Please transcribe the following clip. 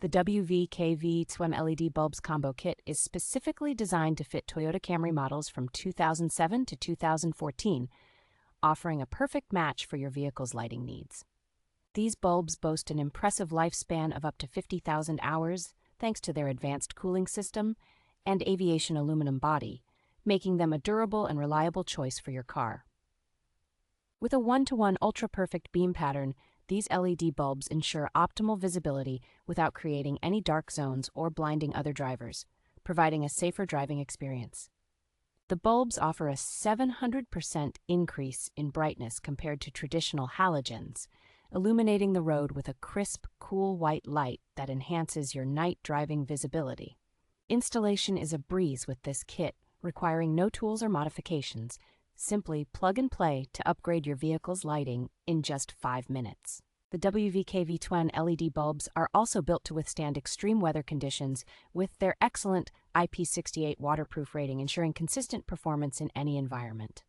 The WVKVII LED bulbs combo kit is specifically designed to fit Toyota Camry models from 2007 to 2014, offering a perfect match for your vehicle's lighting needs. These bulbs boast an impressive lifespan of up to 50,000 hours thanks to their advanced cooling system and aviation aluminum body, making them a durable and reliable choice for your car. With a 1-to-1 ultra-perfect beam pattern, these LED bulbs ensure optimal visibility without creating any dark zones or blinding other drivers, providing a safer driving experience. The bulbs offer a 700% increase in brightness compared to traditional halogens, illuminating the road with a crisp, cool white light that enhances your night driving visibility. Installation is a breeze with this kit, requiring no tools or modifications. Simply plug and play to upgrade your vehicle's lighting in just 5 minutes. The WVKV-II LED bulbs are also built to withstand extreme weather conditions with their excellent IP68 waterproof rating, ensuring consistent performance in any environment.